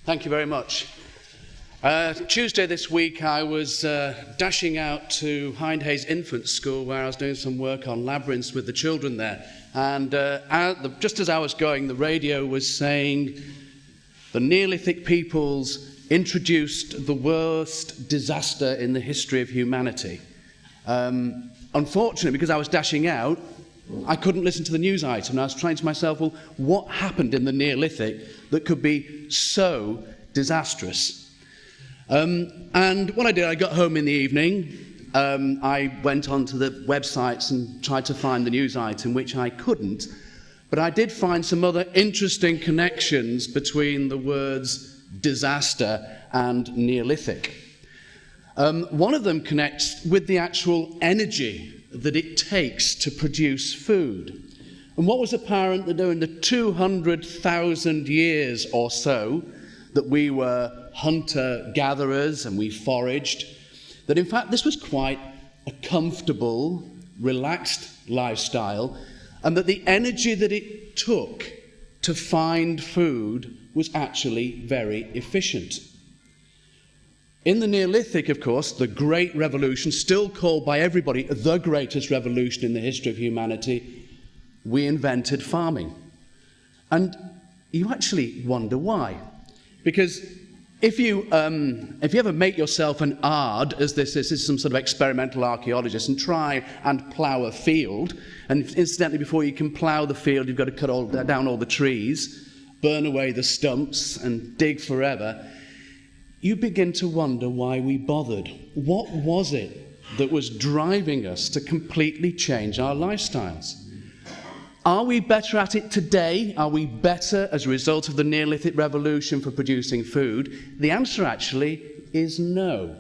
Thank you very much. Tuesday this week I was dashing out to Hindhays Infant School where I was doing some work on labyrinths with the children there. And just as I was going, the radio was saying the Neolithic peoples introduced the worst disaster in the history of humanity. Unfortunately, because I was dashing out, I couldn't listen to the news item. And I was trying to myself, well, what happened in the Neolithic that could be so disastrous? And what I did, I got home in the evening. I went onto the websites and tried to find the news item, which I couldn't. But I did find some other interesting connections between the words disaster and Neolithic. One of them connects with the actual energy that it takes to produce food. And what was apparent that during the 200,000 years or so that we were hunter-gatherers and we foraged, that in fact this was quite a comfortable, relaxed lifestyle, and that the energy that it took to find food was actually very efficient. In the Neolithic, of course, the Great Revolution, still called by everybody the greatest revolution in the history of humanity, we invented farming. And you actually wonder why. Because if you ever make yourself an ard, as this is some sort of experimental archaeologist, and try and plough a field, and incidentally before you can plough the field you've got to cut down all the trees, burn away the stumps and dig forever, you begin to wonder why we bothered. What was it that was driving us to completely change our lifestyles? Are we better at it today? Are we better as a result of the Neolithic revolution for producing food? The answer actually is no.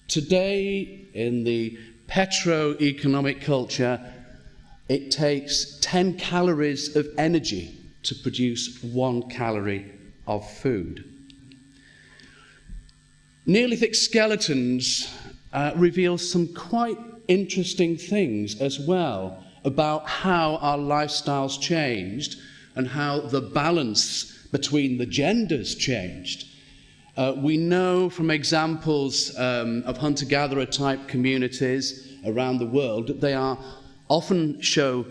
Today, in the petro-economic culture, it takes 10 calories of energy to produce 1 calorie of food. Neolithic skeletons reveal some quite interesting things as well about how our lifestyles changed and how the balance between the genders changed. We know from examples of hunter-gatherer type communities around the world that they often show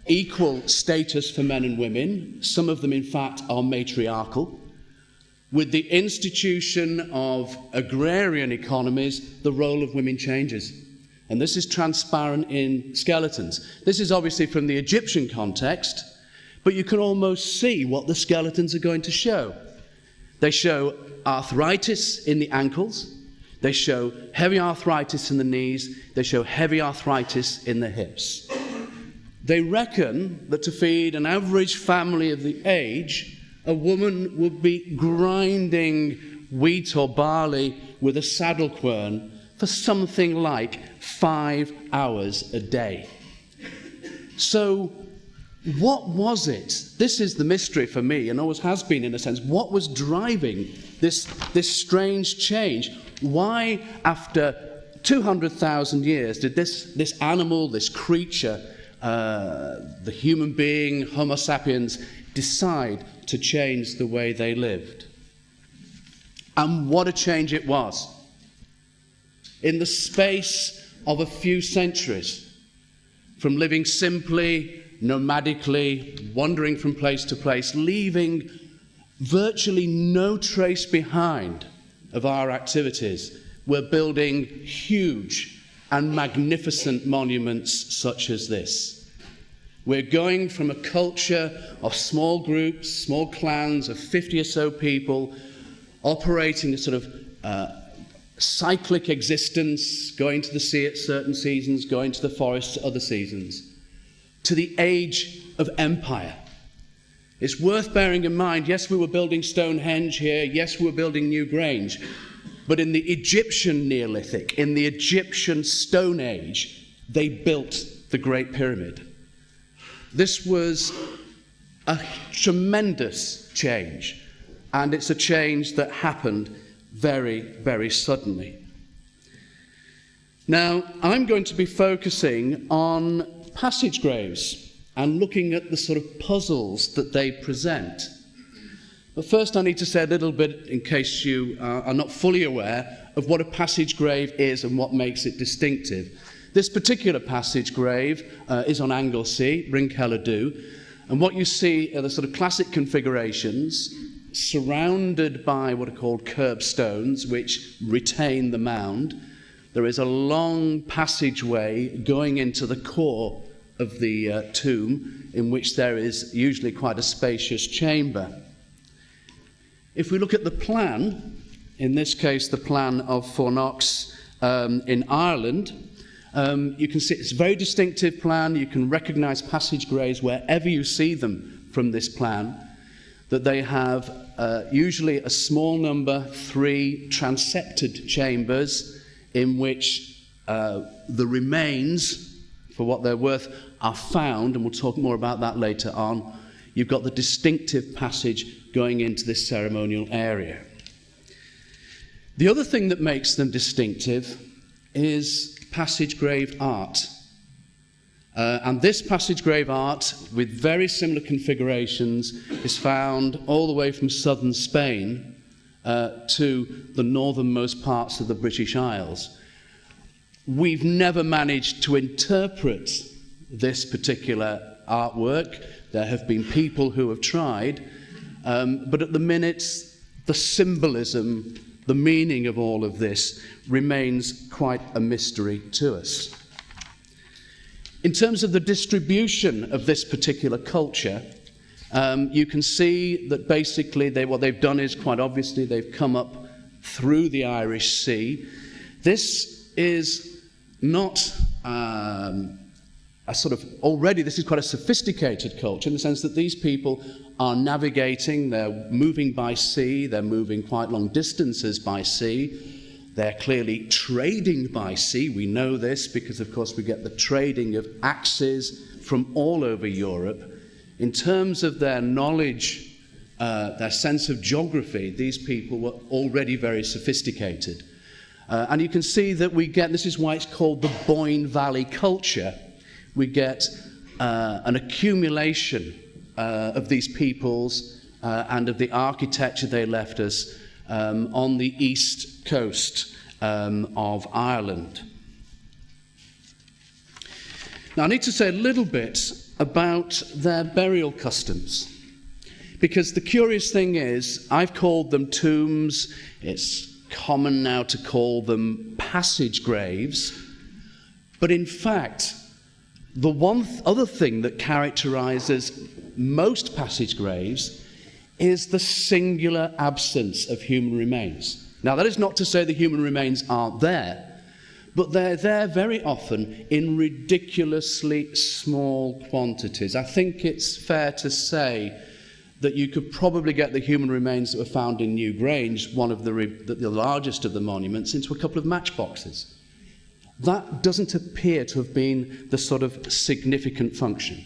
equal status for men and women. Some of them, in fact, are matriarchal. With the institution of agrarian economies, the role of women changes. And this is transparent in skeletons. This is obviously from the Egyptian context, but you can almost see what the skeletons are going to show. They show arthritis in the ankles. They show heavy arthritis in the knees. They show heavy arthritis in the hips. They reckon that to feed an average family of the age, a woman would be grinding wheat or barley with a saddle quern for something like 5 hours a day. So what was it? This is the mystery for me, and always has been in a sense. What was driving this strange change? Why, after 200,000 years, did this animal, this creature, the human being, Homo sapiens, decide to change the way they lived? And what a change it was. In the space of a few centuries, from living simply, nomadically, wandering from place to place, leaving virtually no trace behind of our activities, we're building huge and magnificent monuments such as this. We're going from a culture of small groups, small clans of 50 or so people, operating a sort of cyclic existence, going to the sea at certain seasons, going to the forests at other seasons, to the age of empire. It's worth bearing in mind, yes, we were building Stonehenge here, yes, we were building Newgrange, but in the Egyptian Neolithic, in the Egyptian Stone Age, they built the Great Pyramid. This was a tremendous change, and it's a change that happened very, very suddenly. Now, I'm going to be focusing on passage graves and looking at the sort of puzzles that they present. But first I need to say a little bit, in case you are not fully aware, of what a passage grave is and what makes it distinctive. This particular passage grave is on Anglesey, Bryn-Celyn, and what you see are the sort of classic configurations, surrounded by what are called curbstones, which retain the mound. There is a long passageway going into the core of the tomb, in which there is usually quite a spacious chamber. If we look at the plan, in this case the plan of Fourknocks in Ireland, you can see it's a very distinctive plan. You can recognize passage graves wherever you see them from this plan, that they have usually a small number, 3 transepted chambers, in which the remains, for what they're worth, are found, and we'll talk more about that later on. You've got the distinctive passage going into this ceremonial area. The other thing that makes them distinctive is passage grave art. And this passage grave art, with very similar configurations, is found all the way from southern Spain to the northernmost parts of the British Isles. We've never managed to interpret this particular artwork. There have been people who have tried, but at the minute, the symbolism, the meaning of all of this remains quite a mystery to us. In terms of the distribution of this particular culture, you can see that basically what they've done is, quite obviously, they've come up through the Irish Sea. This is not this is quite a sophisticated culture, in the sense that these people are navigating, they're moving by sea, they're moving quite long distances by sea. They're clearly trading by sea. We know this because, of course, we get the trading of axes from all over Europe. In terms of their knowledge, their sense of geography, these people were already very sophisticated. And you can see that we get, this is why it's called the Boyne Valley culture, we get an accumulation of these peoples and of the architecture they left us on the east coast of Ireland. Now, I need to say a little bit about their burial customs, because the curious thing is, I've called them tombs. It's common now to call them passage graves, but in fact, the one other thing that characterizes most passage graves is the singular absence of human remains. Now, that is not to say the human remains aren't there, but they're there very often in ridiculously small quantities. I think it's fair to say that you could probably get the human remains that were found in Newgrange, one of the largest of the monuments, into a couple of matchboxes. That doesn't appear to have been the sort of significant function.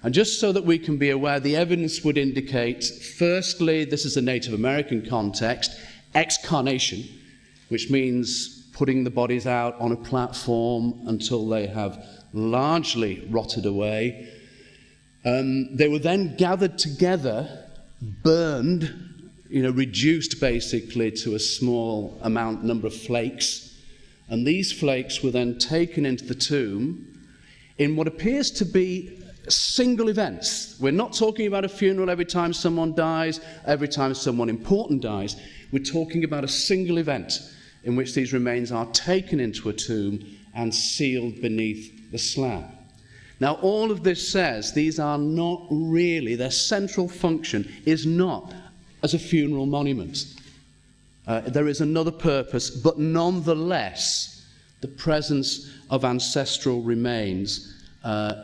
And just so that we can be aware, the evidence would indicate, firstly, this is a Native American context, excarnation, which means putting the bodies out on a platform until they have largely rotted away. They were then gathered together, burned, reduced basically to a small number of flakes. And these flakes were then taken into the tomb in what appears to be single events. We're not talking about a funeral every time someone dies, every time someone important dies. We're talking about a single event in which these remains are taken into a tomb and sealed beneath the slab. Now, all of this says these are not really, their central function is not as a funeral monument. There is another purpose, but nonetheless, the presence of ancestral remains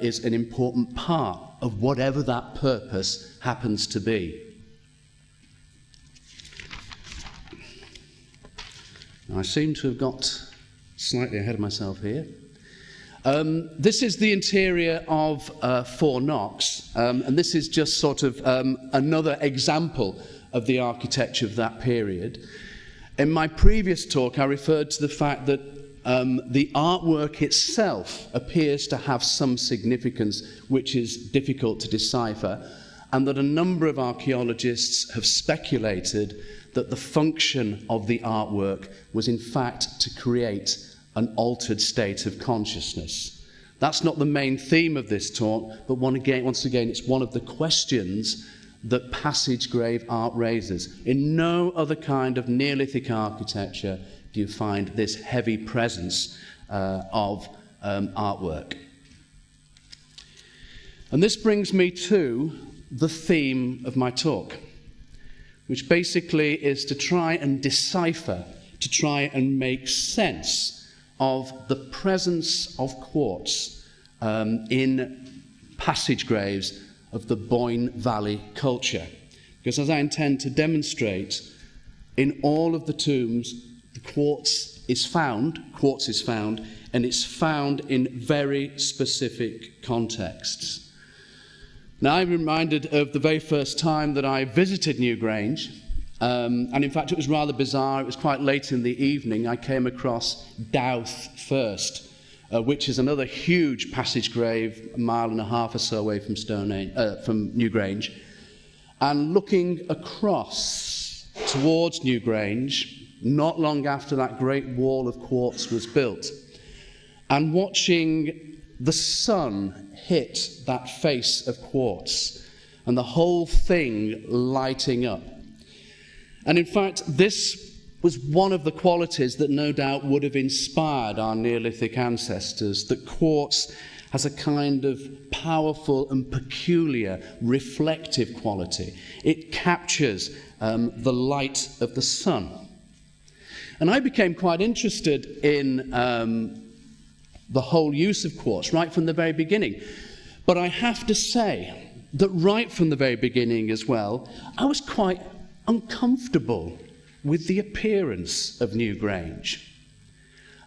is an important part of whatever that purpose happens to be. Now, I seem to have got slightly ahead of myself here. This is the interior of Fourknocks, and this is just sort of another example of the architecture of that period. In my previous talk, I referred to the fact that the artwork itself appears to have some significance which is difficult to decipher. and that a number of archaeologists have speculated that the function of the artwork was in fact to create an altered state of consciousness. That's not the main theme of this talk, but once again, it's one of the questions that passage grave art raises. In no other kind of Neolithic architecture do you find this heavy presence of artwork. And this brings me to the theme of my talk, which basically is to try and decipher, to try and make sense of the presence of quartz in passage graves of the Boyne Valley culture. Because as I intend to demonstrate, in all of the tombs, the quartz is found, and it's found in very specific contexts. Now, I'm reminded of the very first time that I visited Newgrange, and in fact it was rather bizarre. It was quite late in the evening. I came across Knowth first, which is another huge passage grave, a mile and a half or so away from Newgrange. And looking across towards Newgrange, not long after that great wall of quartz was built, and watching the sun hit that face of quartz and the whole thing lighting up. And in fact, this was one of the qualities that no doubt would have inspired our Neolithic ancestors, that quartz has a kind of powerful and peculiar reflective quality. It captures the light of the sun. And I became quite interested in the whole use of quartz right from the very beginning. But I have to say that right from the very beginning as well, I was quite uncomfortable with the appearance of Newgrange.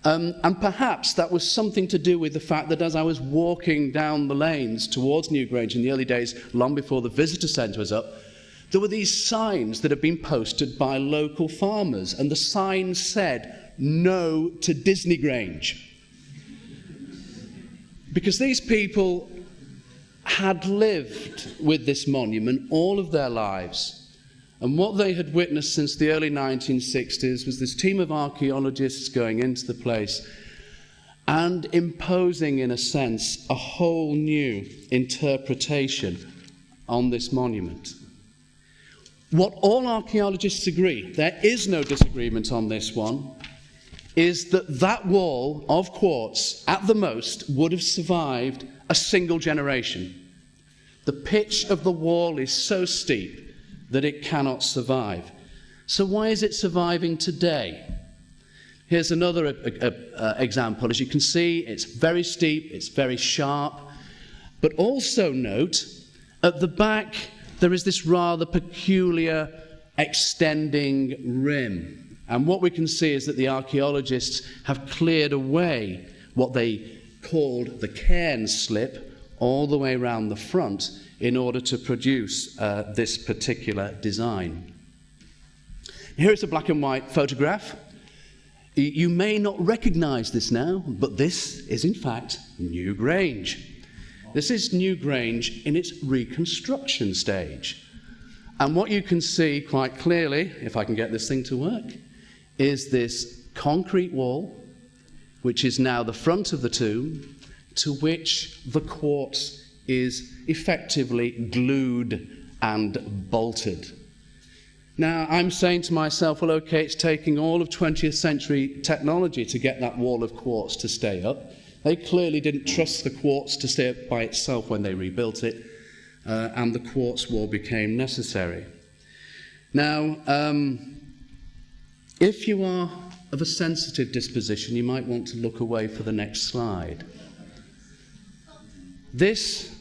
And perhaps that was something to do with the fact that as I was walking down the lanes towards Newgrange in the early days, long before the visitor centre was up, there were these signs that had been posted by local farmers, and the signs said, "No to Disney Grange." Because these people had lived with this monument all of their lives. And what they had witnessed since the early 1960s was this team of archaeologists going into the place and imposing, in a sense, a whole new interpretation on this monument. What all archaeologists agree, there is no disagreement on this one, is that that wall of quartz, at the most, would have survived a single generation. The pitch of the wall is so steep that it cannot survive. So why is it surviving today? Here's another example. As you can see, it's very steep, it's very sharp, but also note, at the back, there is this rather peculiar extending rim. And what we can see is that the archaeologists have cleared away what they called the cairn slip all the way around the front in order to produce this particular design. Here is a black and white photograph. You may not recognize this now, but this is in fact Newgrange. This is Newgrange in its reconstruction stage. And what you can see quite clearly, if I can get this thing to work, is this concrete wall, which is now the front of the tomb, to which the quartz is effectively glued and bolted. Now, I'm saying to myself, well, okay, it's taking all of 20th century technology to get that wall of quartz to stay up. They clearly didn't trust the quartz to stay up by itself when they rebuilt it, and the quartz wall became necessary. Now, if you are of a sensitive disposition, you might want to look away for the next slide. This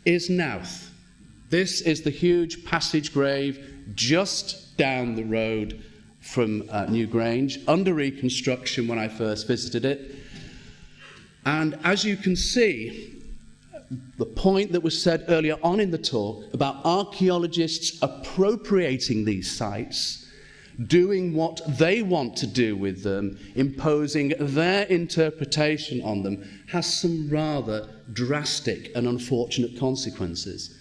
is Knowth. This is the huge passage grave just down the road from Newgrange, under reconstruction when I first visited it. And as you can see, the point that was said earlier on in the talk about archaeologists appropriating these sites, doing what they want to do with them, imposing their interpretation on them, has some rather drastic and unfortunate consequences.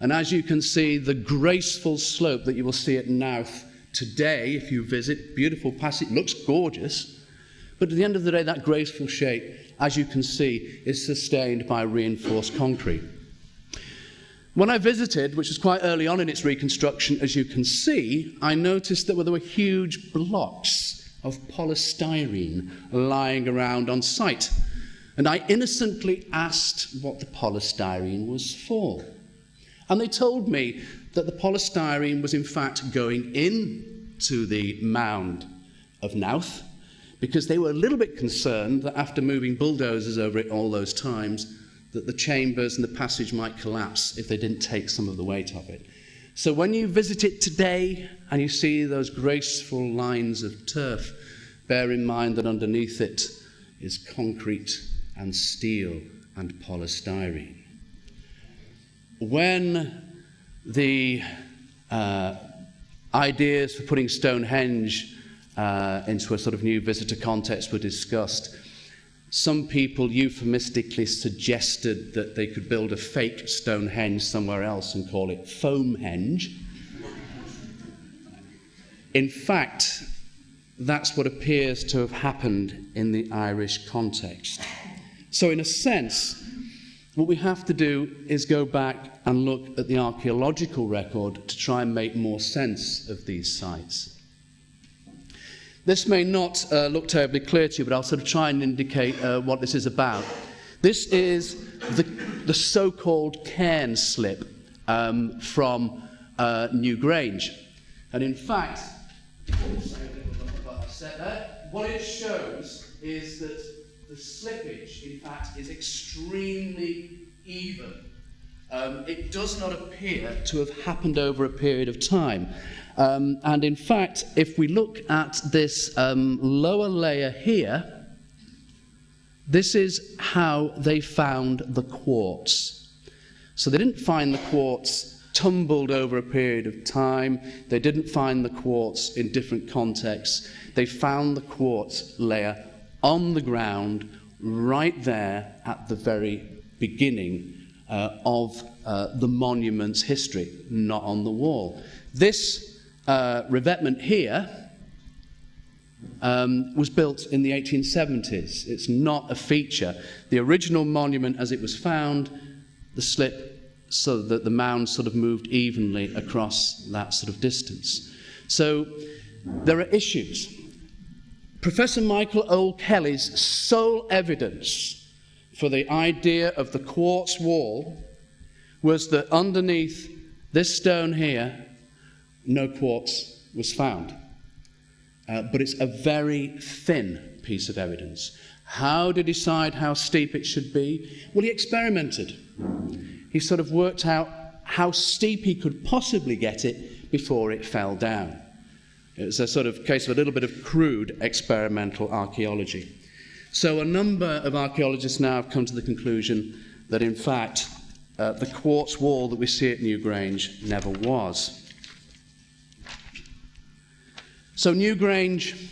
And as you can see, the graceful slope that you will see at Knowth today, if you visit, beautiful passage, looks gorgeous. But at the end of the day, that graceful shape, as you can see, is sustained by reinforced concrete. When I visited, which was quite early on in its reconstruction, as you can see, I noticed that there were huge blocks of polystyrene lying around on site. And I innocently asked what the polystyrene was for. And they told me that the polystyrene was in fact going into the mound of Knowth, because they were a little bit concerned that after moving bulldozers over it all those times, that the chambers and the passage might collapse if they didn't take some of the weight of it. So when you visit it today and you see those graceful lines of turf, bear in mind that underneath it is concrete and steel and polystyrene. When the ideas for putting Stonehenge into a sort of new visitor context were discussed, some people euphemistically suggested that they could build a fake Stonehenge somewhere else and call it Foamhenge. In fact, that's what appears to have happened in the Irish context. So in a sense, what we have to do is go back and look at the archaeological record to try and make more sense of these sites. This may not look terribly clear to you, but I'll sort of try and indicate what this is about. This is the so-called cairn slip from Newgrange. And in fact, what it shows is that the slippage, in fact, is extremely even. It does not appear to have happened over a period of time. And in fact, if we look at this lower layer here, this is how they found the quartz. So they didn't find the quartz tumbled over a period of time. They didn't find the quartz in different contexts. They found the quartz layer on the ground right there at the very beginning of the monument's history, not on the wall. This revetment here was built in the 1870s. It's not a feature. The original monument as it was found, the slip so that the mound sort of moved evenly across that sort of distance. So there are issues. Professor Michael O'Kelly's sole evidence for the idea of the quartz wall was that underneath this stone here, no quartz was found. But it's a very thin piece of evidence. How to decide how steep it should be? Well, he experimented. He sort of worked out how steep he could possibly get it before it fell down. It was a sort of case of a little bit of crude experimental archaeology. So a number of archaeologists now have come to the conclusion that, in fact, the quartz wall that we see at Newgrange never was. So Newgrange,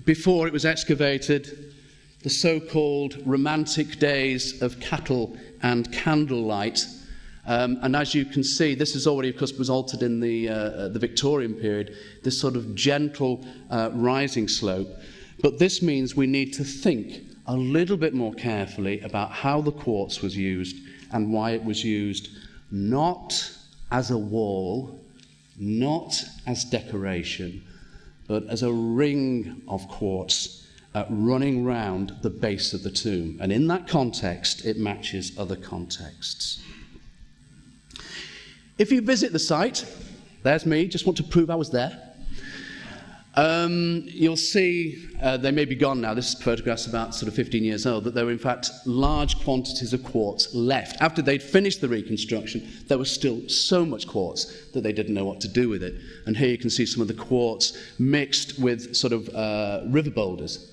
before it was excavated, the so-called romantic days of cattle and candlelight, and as you can see, this is already, of course, was altered in the Victorian period, this sort of gentle rising slope. But this means we need to think a little bit more carefully about how the quartz was used and why it was used not as a wall, not as decoration, but as a ring of quartz running round the base of the tomb. And in that context, it matches other contexts. If you visit the site, there's me, just want to prove I was there. You'll see, they may be gone now, this photograph's about sort of 15 years old, that there were in fact large quantities of quartz left. After they'd finished the reconstruction, there was still so much quartz that they didn't know what to do with it. And here you can see some of the quartz mixed with sort of river boulders.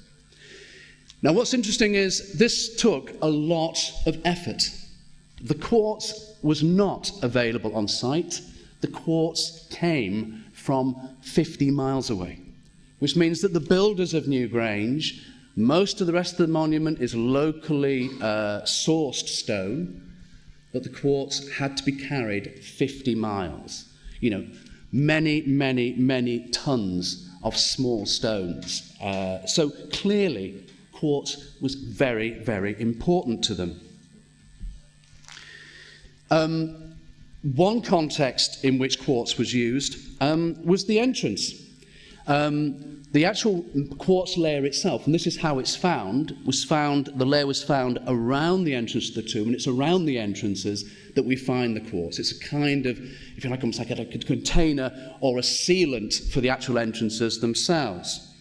Now what's interesting is this took a lot of effort. The quartz was not available on site. The quartz came from 50 miles away, which means that the builders of Newgrange, most of the rest of the monument is locally sourced stone. but the quartz had to be carried 50 miles. You know, many, many, many tons of small stones. So clearly, quartz was very, very important to them. One context in which quartz was used was the entrance. The actual quartz layer itself, and this is how it's found, the layer was found around the entrance to the tomb, and it's around the entrances that we find the quartz. It's a kind of, if you like, almost like a container or a sealant for the actual entrances themselves.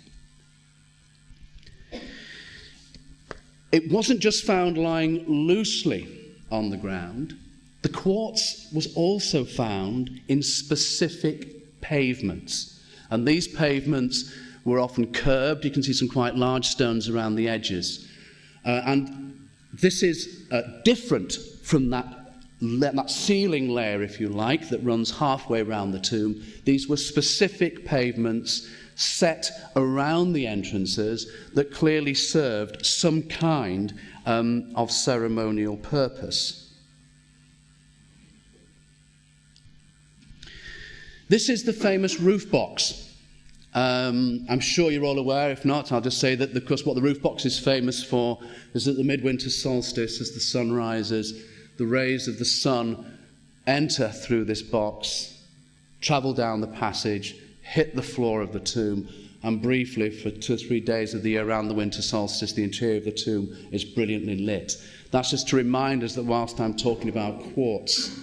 It wasn't just found lying loosely on the ground. The quartz was also found in specific pavements. And these pavements were often curved. You can see some quite large stones around the edges. And this is different from that ceiling layer, if you like, that runs halfway around the tomb. These were specific pavements set around the entrances that clearly served some kind of ceremonial purpose. This is the famous roof box. I'm sure you're all aware. If not, I'll just say that, because what the roof box is famous for is that the midwinter solstice, as the sun rises, the rays of the sun enter through this box, travel down the passage, hit the floor of the tomb, and briefly, for 2 or 3 days of the year around the winter solstice, the interior of the tomb is brilliantly lit. That's just to remind us that whilst I'm talking about quartz,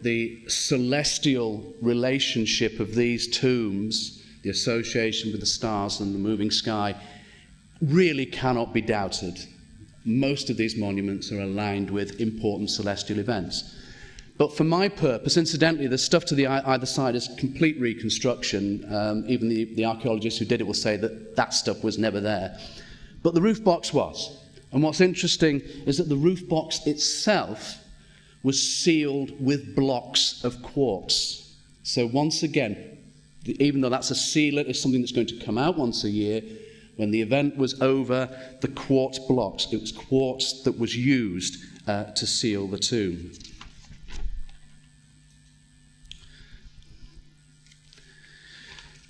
the celestial relationship of these tombs, the association with the stars and the moving sky, really cannot be doubted. Most of these monuments are aligned with important celestial events. But for my purpose, incidentally, the stuff to the either side is complete reconstruction. Even the archaeologists who did it will say that that stuff was never there. But the roof box was. And what's interesting is that the roof box itself was sealed with blocks of quartz. So once again, even though that's a sealant, it's something that's going to come out once a year, when the event was over, the quartz blocks, it was quartz that was used to seal the tomb.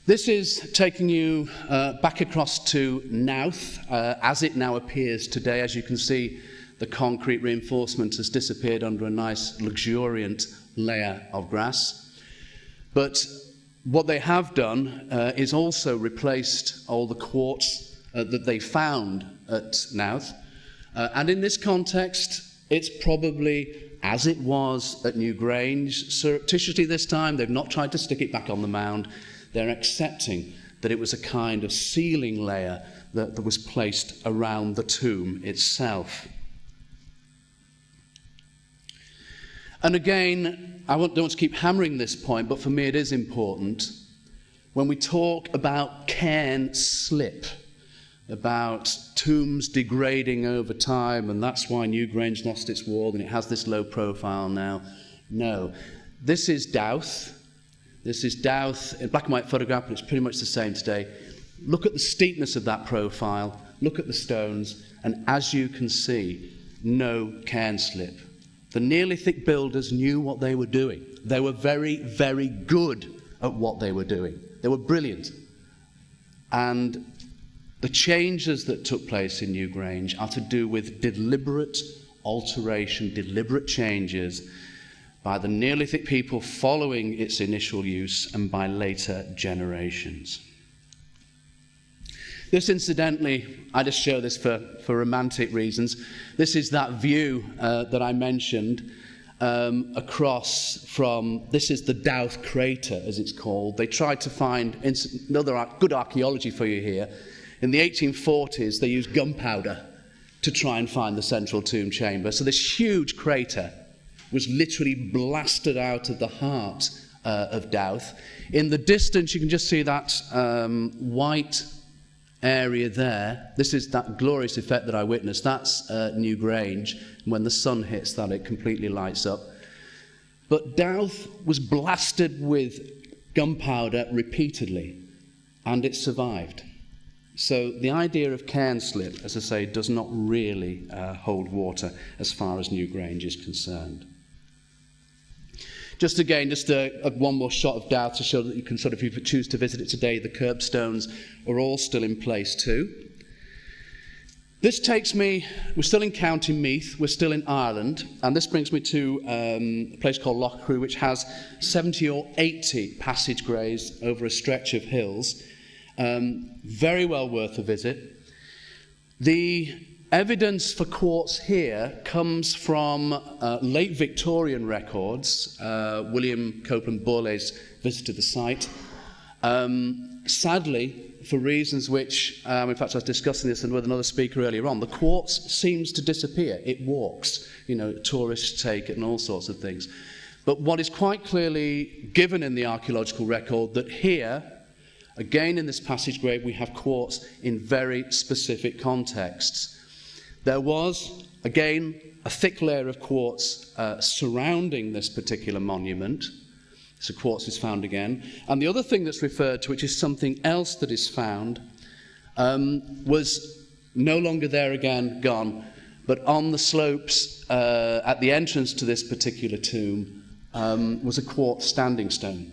This is taking you back across to Knowth, as it now appears today. As you can see, the concrete reinforcement has disappeared under a nice, luxuriant layer of grass. But what they have done is also replaced all the quartz that they found at Knowth. And in this context, it's probably as it was at Newgrange. Surreptitiously this time, they've not tried to stick it back on the mound. They're accepting that it was a kind of sealing layer that was placed around the tomb itself. And again, I don't want to keep hammering this point, but for me it is important. When we talk about cairn slip, about tombs degrading over time, and that's why Newgrange lost its wall and it has this low profile now. No, this is Knowth. This is Knowth, in black and white photograph, but it's pretty much the same today. Look at the steepness of that profile, look at the stones, and as you can see, no cairn slip. The Neolithic builders knew what they were doing. They were very, very good at what they were doing. They were brilliant. And the changes that took place in Newgrange are to do with deliberate alteration, deliberate changes by the Neolithic people following its initial use and by later generations. This, incidentally, I just show this for romantic reasons. This is that view that I mentioned across from, this is the Knowth crater, as it's called. They tried to find, another good archaeology for you here. In the 1840s, they used gunpowder to try and find the central tomb chamber. So this huge crater was literally blasted out of the heart of Knowth. In the distance, you can just see that white area there. This is that glorious effect that I witnessed. That's Newgrange. When the sun hits that, it completely lights up. But Knowth was blasted with gunpowder repeatedly, and it survived. So the idea of cairn slip, as I say, does not really hold water as far as Newgrange is concerned. Just one more shot of Knowth to show that you can sort of, if you choose to visit it today, the curbstones are all still in place too. This takes me, we're still in County Meath, we're still in Ireland, and this brings me to a place called Loughcrew, which has 70 or 80 passage graves over a stretch of hills. Very well worth a visit. The evidence for quartz here comes from late Victorian records. William Copeland Borlase visited the site. Sadly, for reasons which, in fact, I was discussing this with another speaker earlier on, the quartz seems to disappear. It walks, tourists take it and all sorts of things. But what is quite clearly given in the archaeological record that here, again in this passage grave, we have quartz in very specific contexts. There was, again, a thick layer of quartz surrounding this particular monument. So quartz is found again. And the other thing that's referred to, which is something else that is found, was no longer there again, gone. But on the slopes at the entrance to this particular tomb was a quartz standing stone.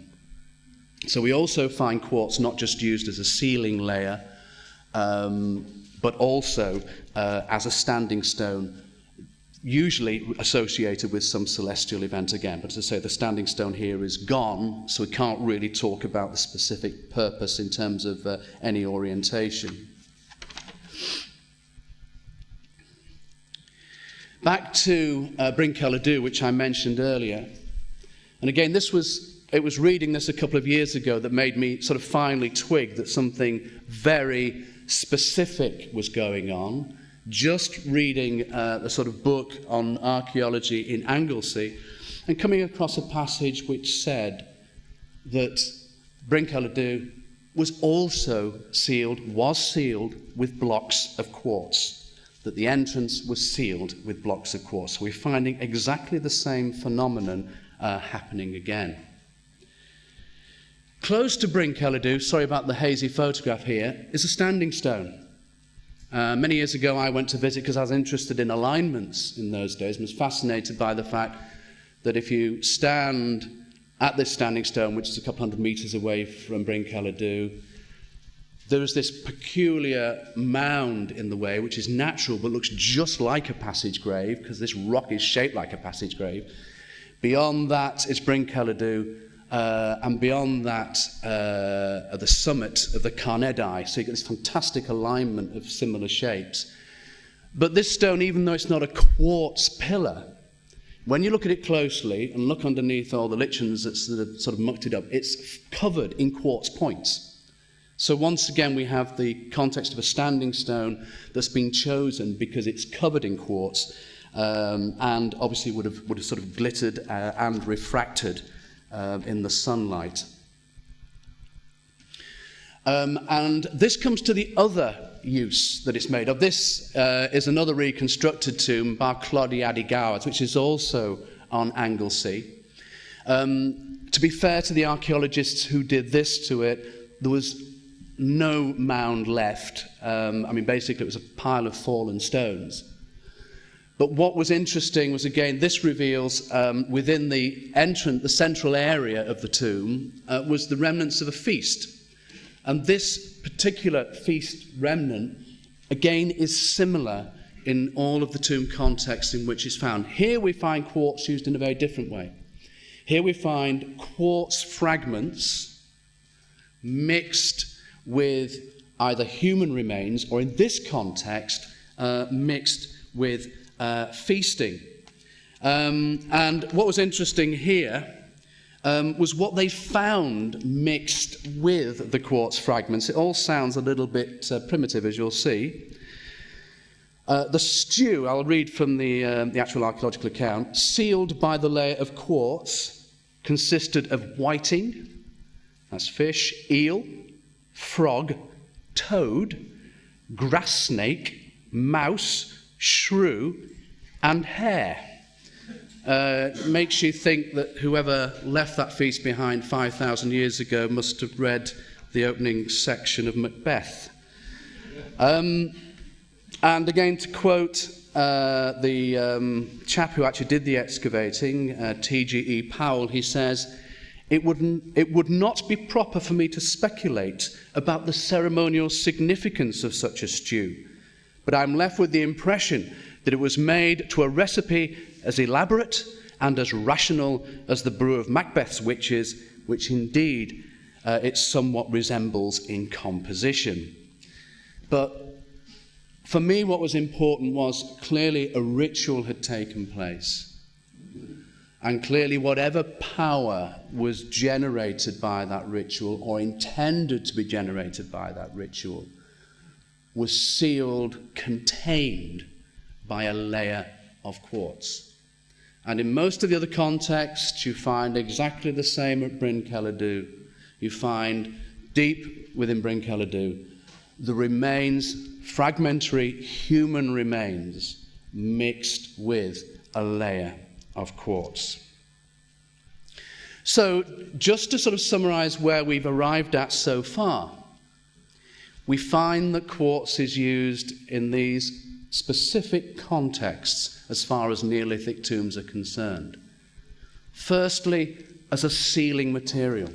So we also find quartz not just used as a ceiling layer, but also as a standing stone, usually associated with some celestial event again. But as I say, the standing stone here is gone, so we can't really talk about the specific purpose in terms of any orientation. Back to Bryn Celyn, which I mentioned earlier. And again, it was reading this a couple of years ago that made me sort of finally twig that something very specific was going on. Just reading a sort of book on archaeology in Anglesey and coming across a passage which said that Bryn Celyn was sealed with blocks of quartz, that the entrance was sealed with blocks of quartz. So we're finding exactly the same phenomenon happening again. Close to Bryn Celyn, sorry about the hazy photograph here, is a standing stone. Many years ago I went to visit because I was interested in alignments in those days and was fascinated by the fact that if you stand at this standing stone, which is a couple hundred meters away from Bryn Celyn, there is this peculiar mound in the way, which is natural but looks just like a passage grave because this rock is shaped like a passage grave. Beyond that is Bryn Celyn, and beyond that, at the summit of the Carnedi. So you get this fantastic alignment of similar shapes. But this stone, even though it's not a quartz pillar, when you look at it closely and look underneath all the lichens that sort of mucked it up, it's covered in quartz points. So once again, we have the context of a standing stone that's been chosen because it's covered in quartz, and obviously would have sort of glittered and refracted in the sunlight. And this comes to the other use that it's made of. This is another reconstructed tomb, Bar Cloddy Adigowers, which is also on Anglesey. To be fair to the archaeologists who did this to it, there was no mound left. Basically it was a pile of fallen stones. But what was interesting was, again, this reveals within the central area of the tomb, was the remnants of a feast. And this particular feast remnant, again, is similar in all of the tomb contexts in which it's found. Here we find quartz used in a very different way. Here we find quartz fragments mixed with either human remains or, in this context, mixed with feasting. And what was interesting here was what they found mixed with the quartz fragments. It all sounds a little bit primitive, as you'll see. The stew, I'll read from the actual archaeological account, sealed by the layer of quartz, consisted of whiting, that's fish, eel, frog, toad, grass snake, mouse, shrew, and hare. Makes you think that whoever left that feast behind 5,000 years ago must have read the opening section of Macbeth. And again, to quote the chap who actually did the excavating, T.G.E. Powell, he says, it would not be proper for me to speculate about the ceremonial significance of such a stew, but I'm left with the impression that it was made to a recipe as elaborate and as rational as the brew of Macbeth's witches, which indeed it somewhat resembles in composition. But for me, what was important was clearly a ritual had taken place. And clearly whatever power was generated by that ritual or intended to be generated by that ritual was sealed, contained by a layer of quartz. And in most of the other contexts, you find exactly the same at Bryn Celydw. You find deep within Bryn Celydw the remains, fragmentary human remains, mixed with a layer of quartz. So, just to sort of summarize where we've arrived at so far, we find that quartz is used in these specific contexts as far as Neolithic tombs are concerned. Firstly, as a sealing material.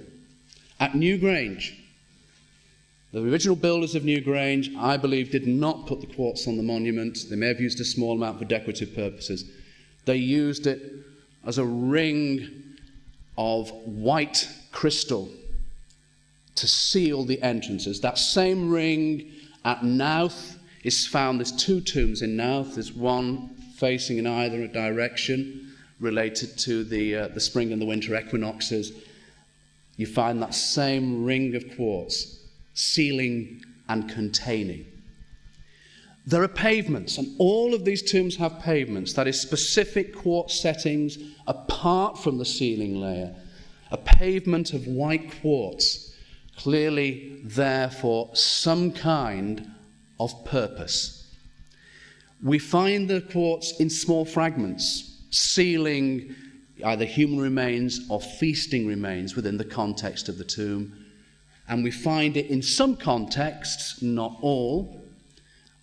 At Newgrange, the original builders of Newgrange, I believe, did not put the quartz on the monument. They may have used a small amount for decorative purposes. They used it as a ring of white crystal to seal the entrances. That same ring at Knowth is found. There's two tombs in Knowth. There's one facing in either direction related to the spring and the winter equinoxes. You find that same ring of quartz sealing and containing. There are pavements, and all of these tombs have pavements, that is specific quartz settings apart from the sealing layer. A pavement of white quartz, clearly there for some kind of purpose. We find the quartz in small fragments, sealing either human remains or feasting remains within the context of the tomb. And we find it in some contexts, not all,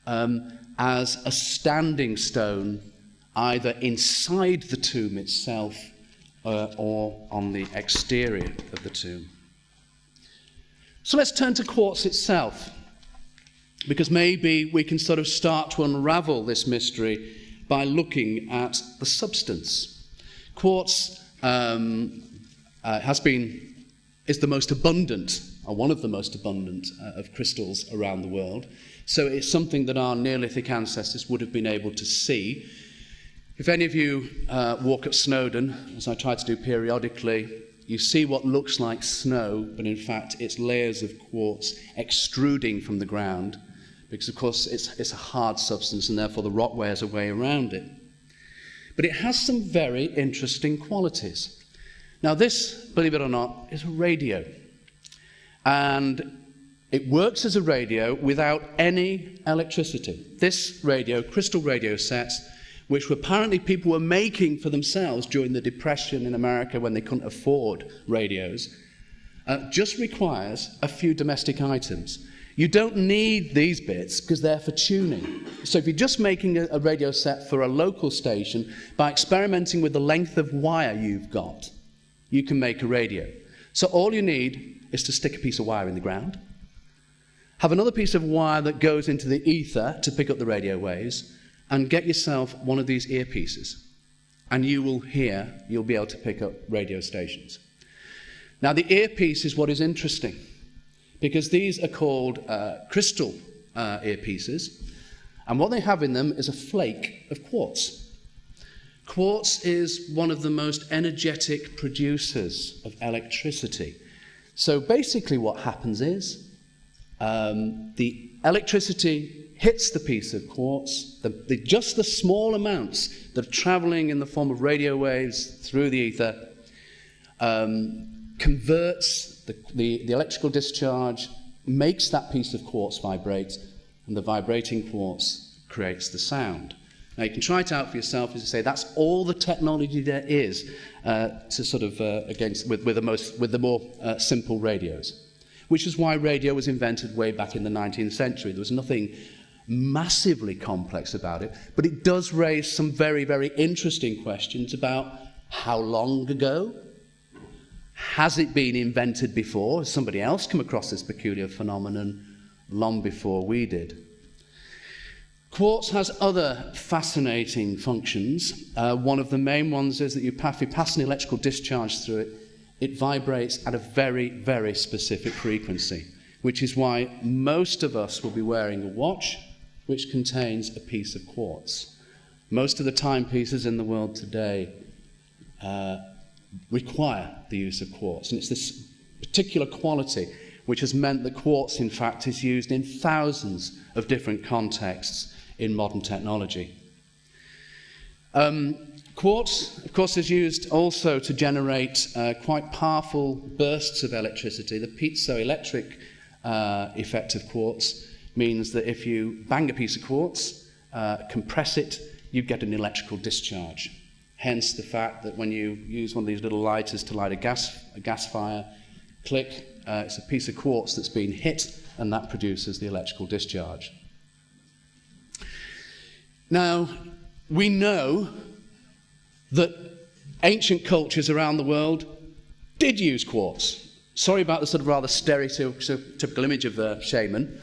as a standing stone, either inside the tomb itself or on the exterior of the tomb. So let's turn to quartz itself, because maybe we can sort of start to unravel this mystery by looking at the substance. Quartz is the most abundant, or one of the most abundant of crystals around the world. So it's something that our Neolithic ancestors would have been able to see. If any of you walk up Snowdon, as I try to do periodically, you see what looks like snow, but in fact it's layers of quartz extruding from the ground, because of course it's a hard substance and therefore the rock wears a way around it. But it has some very interesting qualities. Now this, believe it or not, is a radio. And it works as a radio without any electricity. This radio, crystal radio sets, which apparently people were making for themselves during the Depression in America when they couldn't afford radios, just requires a few domestic items. You don't need these bits because they're for tuning. So if you're just making a radio set for a local station, by experimenting with the length of wire you've got, you can make a radio. So all you need is to stick a piece of wire in the ground, have another piece of wire that goes into the ether to pick up the radio waves, and get yourself one of these earpieces. And you'll be able to pick up radio stations. Now the earpiece is what is interesting, because these are called crystal earpieces, and what they have in them is a flake of quartz. Quartz is one of the most energetic producers of electricity. So basically what happens is the electricity hits the piece of quartz, just the small amounts that are traveling in the form of radio waves through the ether, converts the electrical discharge, makes that piece of quartz vibrate, and the vibrating quartz creates the sound. Now you can try it out for yourself, as I say, that's all the technology there is to sort of with the more simple radios, which is why radio was invented way back in the 19th century. There was nothing massively complex about it, but it does raise some very, very interesting questions about how long ago? Has it been invented before? Has somebody else come across this peculiar phenomenon long before we did? Quartz has other fascinating functions. One of the main ones is that if you pass an electrical discharge through it, it vibrates at a very, very specific frequency, which is why most of us will be wearing a watch which contains a piece of quartz. Most of the timepieces in the world today require the use of quartz, and it's this particular quality which has meant that quartz, in fact, is used in thousands of different contexts in modern technology. Quartz, of course, is used also to generate quite powerful bursts of electricity. The piezoelectric effect of quartz means that if you bang a piece of quartz, compress it, you get an electrical discharge. Hence the fact that when you use one of these little lighters to light a gas fire, click, it's a piece of quartz that's been hit, and that produces the electrical discharge. Now, we know that ancient cultures around the world did use quartz. Sorry about the sort of rather stereotypical image of a shaman,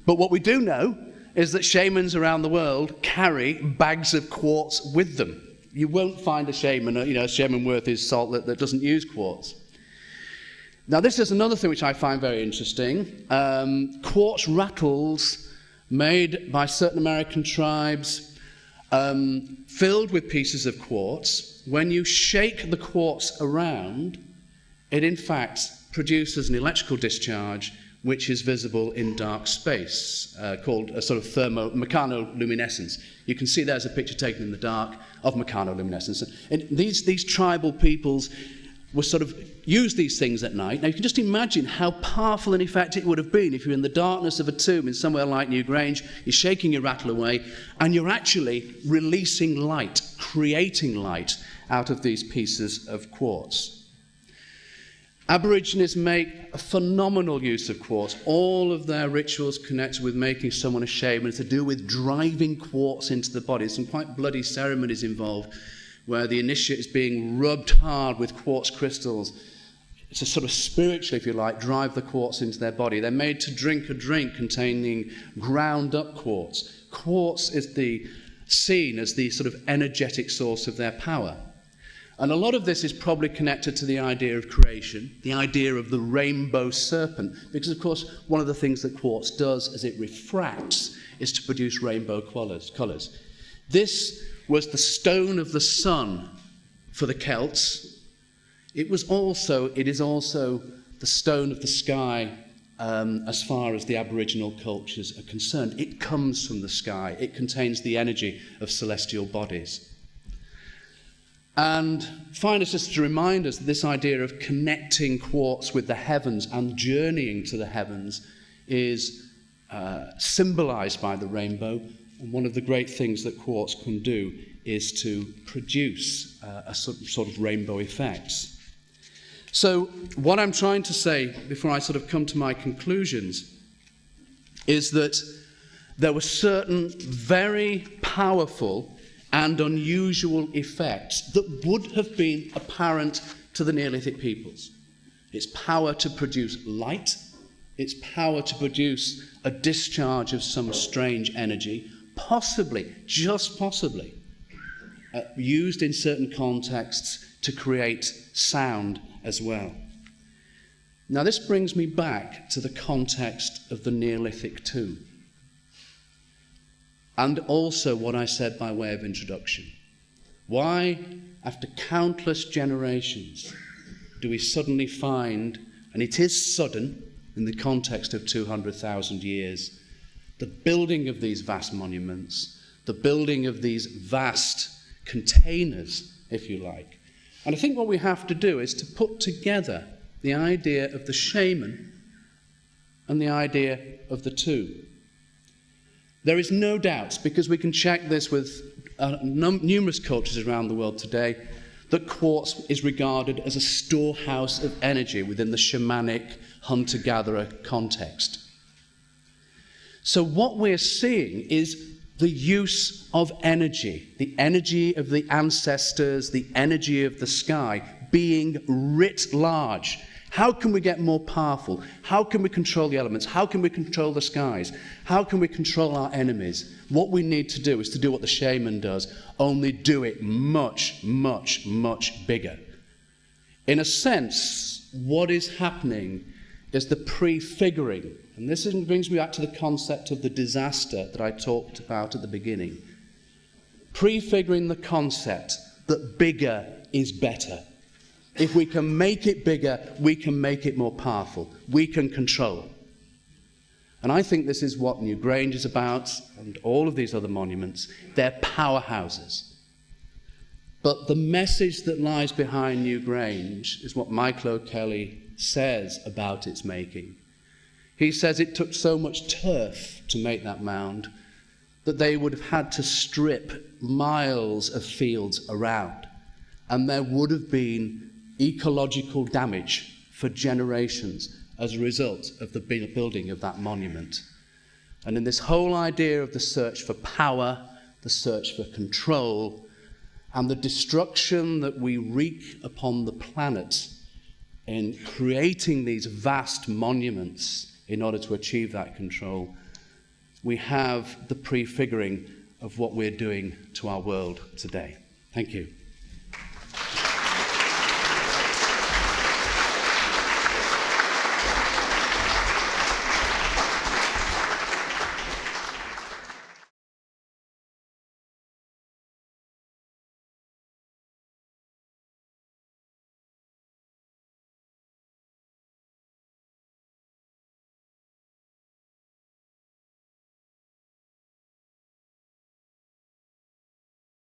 but what we do know is that shamans around the world carry bags of quartz with them. You won't find a shaman, a shaman worth his salt that doesn't use quartz. Now, this is another thing which I find very interesting. Quartz rattles made by certain American tribes, filled with pieces of quartz. When you shake the quartz around, it in fact produces an electrical discharge which is visible in dark space, called a sort of mechanoluminescence. You can see there's a picture taken in the dark of mechanoluminescence. And these tribal peoples were sort of use these things at night. Now you can just imagine how powerful an effect it would have been if you're in the darkness of a tomb in somewhere like Newgrange, you're shaking your rattle away, and you're actually releasing light, creating light out of these pieces of quartz. Aborigines make a phenomenal use of quartz. All of their rituals connected with making someone a shaman to do with driving quartz into the body. Some quite bloody ceremonies involved where the initiate is being rubbed hard with quartz crystals to sort of spiritually, if you like, drive the quartz into their body. They're made to drink a drink containing ground up quartz. Quartz is seen as the sort of energetic source of their power. And a lot of this is probably connected to the idea of creation, the idea of the rainbow serpent, because, of course, one of the things that quartz does as it refracts is to produce rainbow colours. This was the stone of the sun for the Celts. It is also the stone of the sky as far as the Aboriginal cultures are concerned. It comes from the sky. It contains the energy of celestial bodies. And finally, just to remind us that this idea of connecting quartz with the heavens and journeying to the heavens is symbolized by the rainbow. And one of the great things that quartz can do is to produce a sort of rainbow effects. So what I'm trying to say before I sort of come to my conclusions is that there were certain very powerful and unusual effects that would have been apparent to the Neolithic peoples. Its power to produce light, its power to produce a discharge of some strange energy, possibly, just possibly, used in certain contexts to create sound as well. Now this brings me back to the context of the Neolithic tomb. And also what I said by way of introduction. Why, after countless generations, do we suddenly find, and it is sudden in the context of 200,000 years, the building of these vast monuments, the building of these vast containers, if you like. And I think what we have to do is to put together the idea of the shaman and the idea of the tomb. There is no doubt, because we can check this with numerous cultures around the world today, that quartz is regarded as a storehouse of energy within the shamanic hunter-gatherer context. So what we're seeing is the use of energy, the energy of the ancestors, the energy of the sky being writ large. How can we get more powerful? How can we control the elements? How can we control the skies? How can we control our enemies? What we need to do is to do what the shaman does, only do it much, much, much bigger. In a sense, what is happening is the prefiguring. And this brings me back to the concept of the disaster that I talked about at the beginning. Prefiguring the concept that bigger is better. If we can make it bigger, we can make it more powerful. We can control it. And I think this is what Newgrange is about, and all of these other monuments. They're powerhouses. But the message that lies behind Newgrange is what Michael O'Kelly says about its making. He says it took so much turf to make that mound that they would have had to strip miles of fields around, and there would have been ecological damage for generations as a result of the building of that monument. And in this whole idea of the search for power, the search for control, and the destruction that we wreak upon the planet in creating these vast monuments in order to achieve that control, we have the prefiguring of what we're doing to our world today. Thank you.